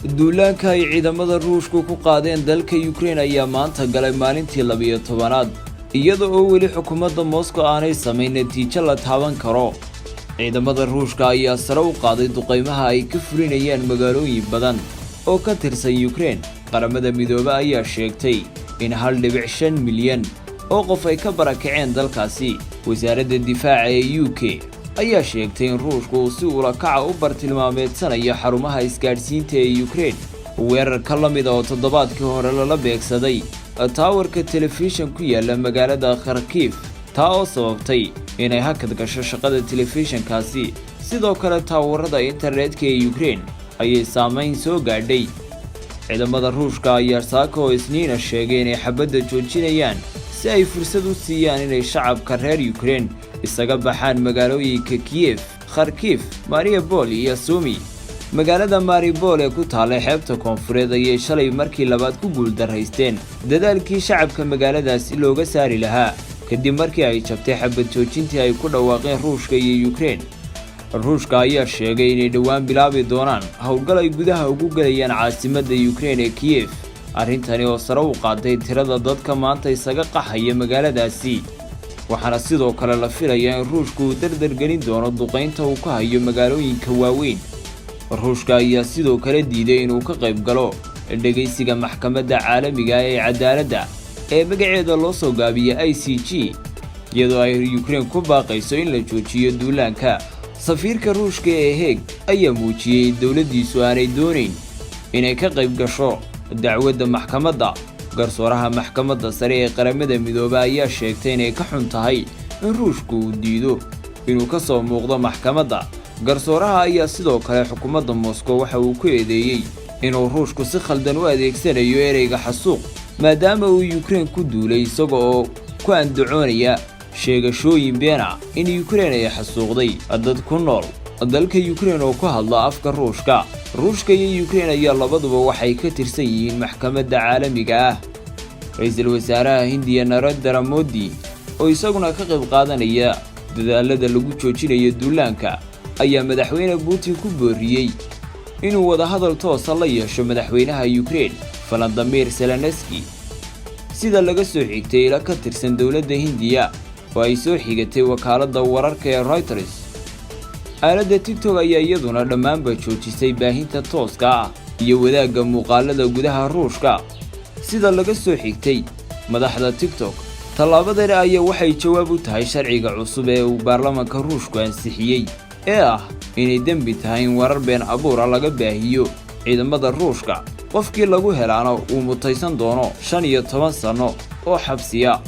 duulaanka ay ciidamada Ruushku ku qaadeen dalka Ukraine ayaa maanta galay maalintii 12aad iyadoo oo weli xukuumadda Moscow aanay samayn natiijo la taaban karo. ciidamada Ruushka ayaa sare u qaaday duqeymaha ay ka fulinayaan magaalooyin badan oo ka tirsan Ukraine. qaramada midoobay ayaa sheegtay in 1.5 milyan oo qof ay ka barakaceen dalkaasi. wasaaradda difaaca ee UK ayaa sheegtay in Ruushku uu si ula kaca u bartilmaameedsanayo xarumaha isgaadhsiinta ee Ukraine. weerar ka lamid ah oo toddobaadkii hore lala beegsaday taawarka telefishan ku yaala magaalada Kharkiv, taa oo sababtay inay hakad gasho shaqada telefishankaasi. sidoo kale taawarada internetka ee Ukraine ayay saameyn soo gaadhay. ciidamada Ruushka ayaa saako isniina sheegay inay xabadda joojinayaan si ay fursad u siiyaan inay shacabka reer Ukraine isaga baxaan magaalooyinka Kiev, Kharkiv, Mariupol iyo Sumy. magaalada Mariupol ee ku taala xeebta koonfureed ayay shalay markii labaad ku guuldareysteen dadaalkii shacabka magaaladaasi looga saari lahaa kadib markii ay jabtay xabad joojintii ay ku dhawaaqeen Ruushka iyo Ukraine. Ruushka ayaa sheegay inay dhawaan bilaabi doonaan howlgal ay gudaha ugu galayaan caasimadda Ukraine ee Kiev. arrintani oo sare u qaaday tirada dadka maanta isaga qaxaya magaaladaasi. waxaana sidoo kale la filayaa in Ruushku uu dardar gelin doono duqeynta uu ka hayo magaalooyinka waaweyn. Ruushka ayaa sidoo kale diiday inuu ka qayb galo dhageysiga maxkamadda caalamiga ee cadaaladda ee magaceeda loo soo gaabiyay ICJ, iyadoo ay Ukraine ku baaqayso in la joojiyo duulaanka. safiirka Ruushka ee Hague ayaa muujiyay in dowladdiisu aanay doonayn inay ka qayb gasho dacwadda maxkamadda. garsooraha maxkamadda sare ee qaramada midoobay ayaa sheegtay inay ka xun tahay in Ruushku uu diido inuu ka soo muuqdo maxkamadda. garsooraha ayaa sidoo kale xukuumadda Moscow waxa uu ku eedeeyay inuu Ruushku si khaldan u adeegsanayo ereyga xasuuq maadaama uu Ukraine ku duulay isaga oo ku andacoonaya sheegashooyin been ah in Ukraine ay xasuuqday dad ku nool dalka Ukraine oo ku hadla afka Ruushka. Ruushka iyo Ukraine ayaa labaduba waxay ka tirsan yihiin maxkamadda caalamiga ah. ra'iisul wasaaraha Hindiya Narendra Modi oo isaguna ka qayb qaadanaya dadaalada lagu joojinayo duulaanka ayaa madaxweyne Putin ku booriyay inuu wada hadal toos ah la yeesho madaxweynaha Ukraine Volodymyr Zelensky. sida laga soo xigtay ila ka tirsan dowladda Hindiya oo ay soo xigatay wakaaladda wararka ee Reuters. aaladda TikTok ayaa iyaduna dhammaanba joojisay baahinta tooska ah iyo wadaagga muuqaalada gudaha Ruushka. sida laga soo xigtay madaxda TikTok, tallaabadan ayaa waxay jawaab u tahay sharciga cusub ee uu baarlamaanka Ruushku ansixiyay ee ah inay dembi tahay in warar been abuur laga baahiyo ciidamada Ruushka. qofkii lagu helaana uu mutaysan doono 15 sano oo xabsiya.